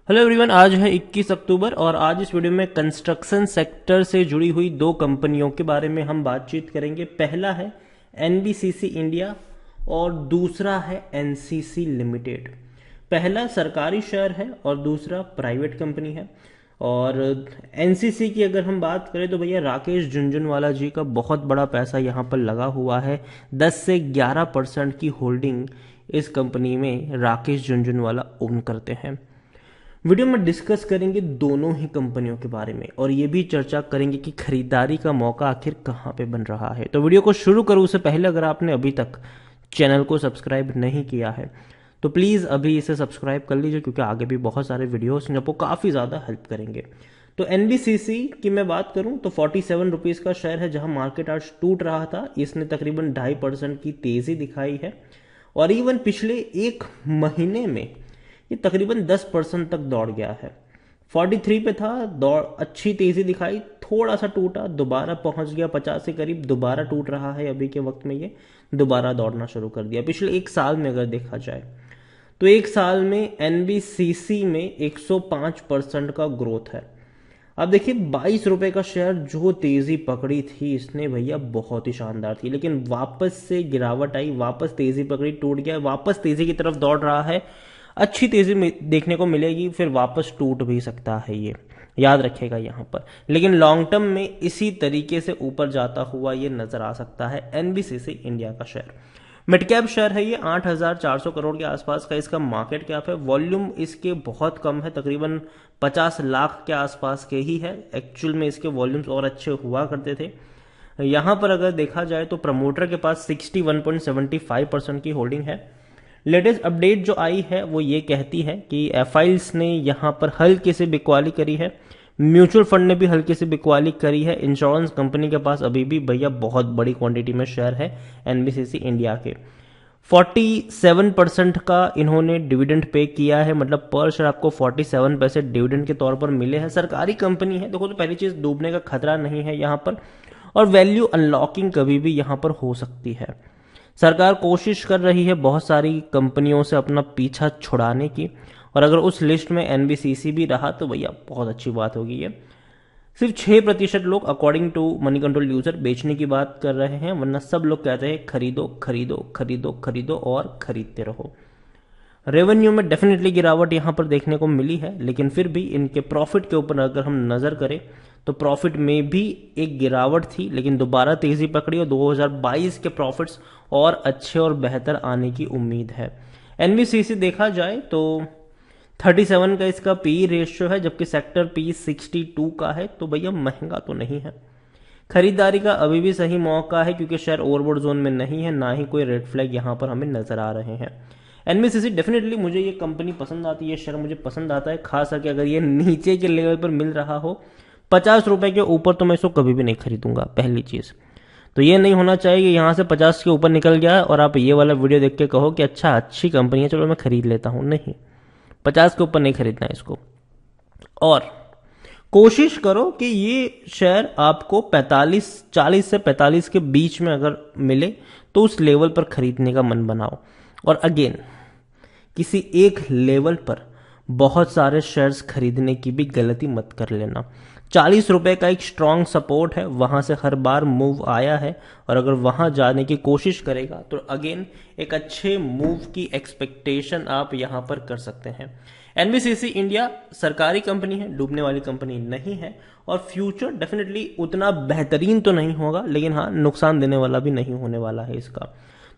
Hello everyone, आज है 21 अक्टूबर और आज इस वीडियो में कंस्ट्रक्शन सेक्टर से जुड़ी हुई दो कंपनियों के बारे में हम बातचीत करेंगे। पहला है एनबीसीसी इंडिया और दूसरा है एनसीसी लिमिटेड। पहला सरकारी शेयर है और दूसरा प्राइवेट कंपनी है। और एनसीसी की अगर हम बात करें तो भैया राकेश झुनझुनवाला जी का बहुत बड़ा पैसा यहाँ पर लगा हुआ है। 10 से 11% की होल्डिंग इस कंपनी में राकेश झुनझुनवाला ओन करते हैं। वीडियो में डिस्कस करेंगे दोनों ही कंपनियों के बारे में और ये भी चर्चा करेंगे कि खरीदारी का मौका आखिर कहाँ पे बन रहा है। तो वीडियो को शुरू करूँ उससे पहले अगर आपने अभी तक चैनल को सब्सक्राइब नहीं किया है तो प्लीज़ अभी इसे सब्सक्राइब कर लीजिए, क्योंकि आगे भी बहुत सारे वीडियोस हैं जो आपको काफ़ी ज़्यादा हेल्प करेंगे। तो एनबीसीसी की मैं बात करूं तो 47 रुपीज़ का शेयर है, जहां मार्केट आज टूट रहा था। इसने तकरीबन 2.5% की तेज़ी दिखाई है और इवन पिछले एक महीने में ये तकरीबन 10% तक दौड़ गया है। 43 पे था, दौड़ अच्छी तेजी दिखाई, थोड़ा सा टूटा, दोबारा पहुंच गया 50 के करीब, दोबारा टूट रहा है। अभी के वक्त में ये दोबारा दौड़ना शुरू कर दिया। पिछले एक साल में अगर देखा जाए तो एक साल में एनबीसीसी में 105% का ग्रोथ है। अब देखिए 22 रुपए का शेयर जो तेजी पकड़ी थी इसने भैया बहुत ही शानदार थी, लेकिन वापस से गिरावट आई, वापस तेजी पकड़ी, टूट गया, वापस तेजी की तरफ दौड़ रहा है। अच्छी तेजी में देखने को मिलेगी, फिर वापस टूट भी सकता है, ये याद रखेगा यहाँ पर। लेकिन लॉन्ग टर्म में इसी तरीके से ऊपर जाता हुआ ये नजर आ सकता है एनबीसीसी इंडिया का शेयर। मिड कैप शेयर है ये, 8,400 करोड़ के आसपास का इसका मार्केट कैप है। वॉल्यूम इसके बहुत कम है, तकरीबन 50 लाख के आसपास के ही है। एक्चुअल में इसके वॉल्यूम्स और अच्छे हुआ करते थे। यहाँ पर अगर देखा जाए तो प्रमोटर के पास 61.75% की होल्डिंग है। लेटेस्ट अपडेट जो आई है वो ये कहती है कि एफआईल्स ने यहाँ पर हल्के से बिकवाली करी है, म्यूचुअल फंड ने भी हल्के से बिकवाली करी है। इंश्योरेंस कंपनी के पास अभी भी भैया बहुत बड़ी क्वांटिटी में शेयर है एनबीसीसी इंडिया के। 47% का इन्होंने डिविडेंड पे किया है, मतलब पर शेयर आपको 47 पैसे डिविडेंड के तौर पर मिले हैं। सरकारी कंपनी है, देखो तो पहली चीज डूबने का खतरा नहीं है यहाँ पर, और वैल्यू अनलॉकिंग कभी भी यहाँ पर हो सकती है। सरकार कोशिश कर रही है बहुत सारी कंपनियों से अपना पीछा छुड़ाने की, और अगर उस लिस्ट में एनबीसीसी भी रहा तो भैया बहुत अच्छी बात होगी। ये सिर्फ 6% लोग according to Moneycontrol user बेचने की बात कर रहे हैं, वरना सब लोग कहते हैं खरीदो खरीदो खरीदो खरीदो और खरीदते रहो। रेवेन्यू में डेफिनेटली गिरावट यहां पर देखने को मिली है, लेकिन फिर भी इनके प्रॉफिट के ऊपर अगर हम नजर करें तो प्रॉफिट में भी एक गिरावट थी, लेकिन दोबारा तेजी पकड़ी और 2022 के प्रॉफिट्स और अच्छे और बेहतर आने की उम्मीद है। एनबीसीसी देखा जाए तो 37 का इसका पी रेशियो है, जबकि सेक्टर पी 62 का है, तो भैया महंगा तो नहीं है। खरीदारी का अभी भी सही मौका है, क्योंकि शेयर ओवरबॉट जोन में नहीं है, ना ही कोई रेड फ्लैग यहां पर हमें नजर आ रहे हैं। एनबीसीसी डेफिनेटली मुझे ये कंपनी पसंद आती है, शेयर मुझे पसंद आता है, खास करके अगर ये नीचे के लेवल पर मिल रहा हो 50 रुपए के ऊपर तो मैं इसको कभी भी नहीं खरीदूंगा। पहली चीज तो ये नहीं होना चाहिए कि यहां से 50 के ऊपर निकल गया और आप ये वाला वीडियो देख के कहो कि अच्छा अच्छी कंपनी है, चलो मैं खरीद लेता हूं। नहीं, 50 के ऊपर नहीं खरीदना है इसको। और कोशिश करो कि ये शेयर आपको 40 से 45 के बीच में अगर मिले तो उस लेवल पर खरीदने का मन बनाओ। और अगेन किसी एक लेवल पर बहुत सारे शेयर्स खरीदने की भी गलती मत कर लेना। 40 रुपए का एक स्ट्रांग सपोर्ट है, वहां से हर बार मूव आया है, और अगर वहां जाने की कोशिश करेगा तो अगेन एक अच्छे मूव की एक्सपेक्टेशन आप यहां पर कर सकते हैं। एनबीसीसी इंडिया सरकारी कंपनी है, डूबने वाली कंपनी नहीं है, और फ्यूचर डेफिनेटली उतना बेहतरीन तो नहीं होगा, लेकिन हाँ नुकसान देने वाला भी नहीं होने वाला है इसका।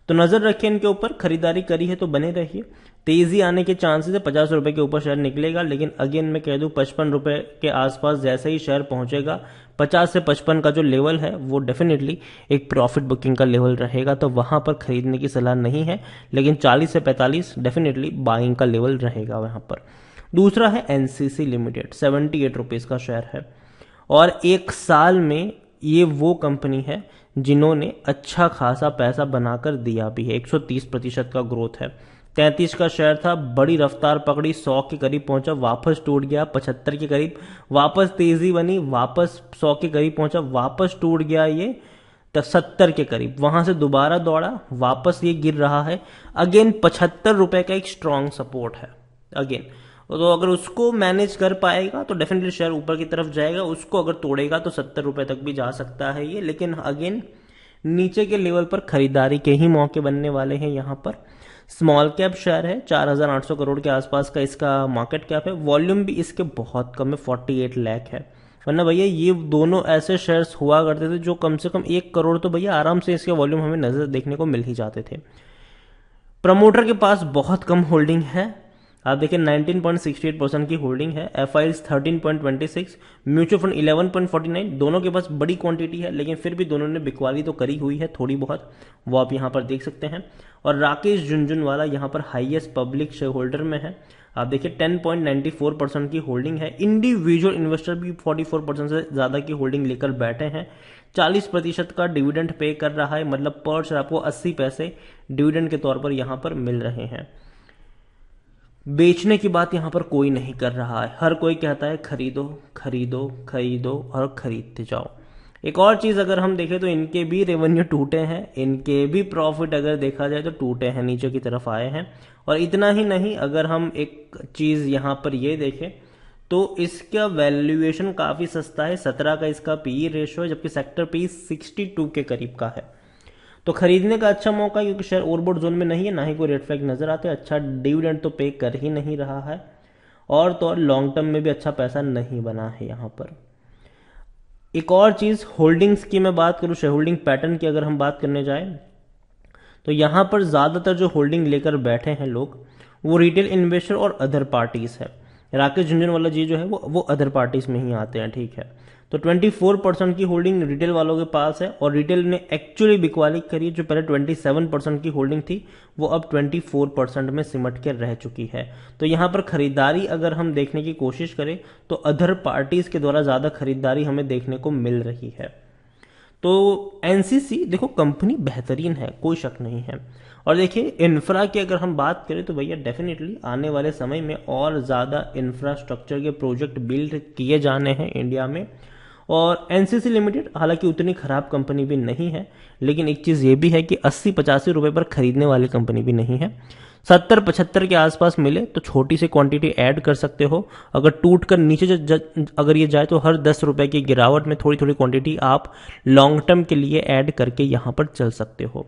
तो नजर रखिए इनके ऊपर, खरीदारी करी है तो बने रहिए। तेजी आने के चांसेस है, 50 रुपए के ऊपर शेयर निकलेगा, लेकिन अगेन मैं कह दूं 55 रुपए के आसपास जैसे ही शेयर पहुंचेगा, 50 से 55 का जो लेवल है वो डेफिनेटली एक प्रॉफिट बुकिंग का लेवल रहेगा, तो वहां पर खरीदने की सलाह नहीं है। लेकिन 40 से 45 डेफिनेटली बाइंग का लेवल रहेगा वहां पर। दूसरा है एनसीसी लिमिटेड, 78 रुपीज का शेयर है, और एक साल में ये वो कंपनी है जिन्होंने अच्छा खासा पैसा बनाकर दिया भी है। 130% का ग्रोथ है। 33 का शेयर था, बड़ी रफ्तार पकड़ी, 100 के करीब पहुंचा, वापस टूट गया 75 के करीब, वापस तेजी बनी, वापस 100 के करीब पहुंचा, वापस टूट गया ये 70 के करीब, वहां से दोबारा दौड़ा, वापस ये गिर रहा है। अगेन 75 रुपए का एक स्ट्रॉन्ग सपोर्ट है अगेन। तो अगर उसको मैनेज कर पाएगा तो डेफिनेटली शेयर ऊपर की तरफ जाएगा, उसको अगर तोड़ेगा तो 70 रुपए तक भी जा सकता है ये। लेकिन अगेन नीचे के लेवल पर खरीदारी के ही मौके बनने वाले हैं। यहाँ पर स्मॉल कैप शेयर है, 4800 करोड़ के आसपास का इसका मार्केट कैप है। वॉल्यूम भी इसके बहुत कम है, 48 लाख है। वरना भैया ये दोनों ऐसे शेयर्स हुआ करते थे जो कम से कम 1 करोड़ तो भैया आराम से इसके वॉल्यूम हमें नजर देखने को मिल ही जाते थे। प्रमोटर के पास बहुत कम होल्डिंग है, आप देखिए 19.68% की होल्डिंग है। एफआईएल्स 13.26, म्यूचुअल फंड 11.49, दोनों के पास बड़ी क्वांटिटी है, लेकिन फिर भी दोनों ने बिकवाली तो करी हुई है थोड़ी बहुत, वो आप यहाँ पर देख सकते हैं। और राकेश झुनझुनवाला यहाँ पर हाईएस्ट पब्लिक शेयर होल्डर में है, आप देखिए 10.94% की होल्डिंग है। इंडिविजुअल इन्वेस्टर भी 44% से ज्यादा की होल्डिंग लेकर बैठे हैं। 40% का डिविडेंड पे कर रहा है, मतलब पर शेयर आपको 80 पैसे डिविडेंड के तौर पर यहाँ पर मिल रहे हैं। बेचने की बात यहां पर कोई नहीं कर रहा है, हर कोई कहता है खरीदो खरीदो खरीदो और खरीदते जाओ। एक और चीज अगर हम देखें तो इनके भी रेवेन्यू टूटे हैं, इनके भी प्रॉफिट अगर देखा जाए तो टूटे हैं, नीचे की तरफ आए हैं। और इतना ही नहीं, अगर हम एक चीज यहां पर ये देखें तो इसका वैल्यूएशन काफी सस्ता है, 17 का इसका पीई रेशियो है, जबकि सेक्टर पी 62 के करीब का है। तो खरीदने का अच्छा मौका, क्योंकि शेयर ओवरबॉट जोन में नहीं है, ना ही कोई रेड फ्लैग नजर आते, अच्छा डिविडेंड तो पे कर ही नहीं रहा है, और तो और लॉन्ग टर्म में भी अच्छा पैसा नहीं बना है यहाँ पर। एक और चीज होल्डिंग्स की मैं बात करूं, शेयर होल्डिंग पैटर्न की अगर हम बात करने जाए तो यहां पर ज्यादातर जो होल्डिंग लेकर बैठे हैं लोग वो रिटेल इन्वेस्टर और अदर पार्टीज है। राकेश झुनझुनवाला जी जो है वो अदर पार्टीज में ही आते हैं, ठीक है। तो 24% की होल्डिंग रिटेल वालों के पास है, और रिटेल ने एक्चुअली बिकवाली करी, जो पहले 27% की होल्डिंग थी वो अब 24% में सिमट के रह चुकी है। तो यहां पर खरीदारी अगर हम देखने की कोशिश करें तो अदर पार्टीज के द्वारा ज्यादा खरीदारी हमें देखने को मिल रही है। तो एनसीसी देखो कंपनी बेहतरीन है, कोई शक नहीं है। और देखिए इंफ्रा की अगर हम बात करें तो भैया डेफिनेटली आने वाले समय में और ज़्यादा इंफ्रास्ट्रक्चर के प्रोजेक्ट बिल्ड किए जाने हैं इंडिया में। और एनसीसी लिमिटेड हालांकि उतनी खराब कंपनी भी नहीं है, लेकिन एक चीज़ ये भी है कि 80-85 रुपए पर खरीदने वाली कंपनी भी नहीं है। 70-75 के आसपास मिले तो छोटी सी क्वांटिटी ऐड कर सकते हो। अगर टूट कर नीचे अगर ये जाए तो हर 10 रुपए की गिरावट में थोड़ी थोड़ी क्वांटिटी आप लॉन्ग टर्म के लिए ऐड करके यहां पर चल सकते हो।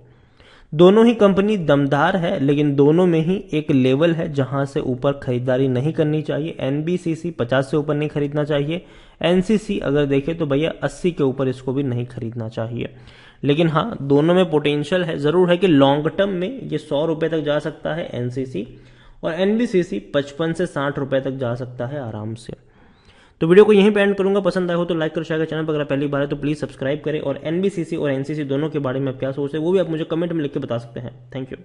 दोनों ही कंपनी दमदार है, लेकिन दोनों में ही एक लेवल है जहां से ऊपर खरीदारी नहीं करनी चाहिए। एनबीसीसी 50 से ऊपर नहीं खरीदना चाहिए, एनसीसी अगर देखें तो भैया 80 के ऊपर इसको भी नहीं खरीदना चाहिए। लेकिन हाँ, दोनों में पोटेंशियल है, जरूर है कि लॉन्ग टर्म में ये 100 रुपए तक जा सकता है एनसीसी, और एनबीसीसी 55 से 60 रुपए तक जा सकता है आराम से। तो वीडियो को यहीं पे एंड करूंगा, पसंद आया हो तो लाइक करो, शेयर करो, चैनल पर अगर पहली बार है तो प्लीज सब्सक्राइब करें। और एनबीसीसी और एनसीसी दोनों के बारे में क्या सोच है वो भी आप मुझे कमेंट में लिख के बता सकते हैं। Thank you.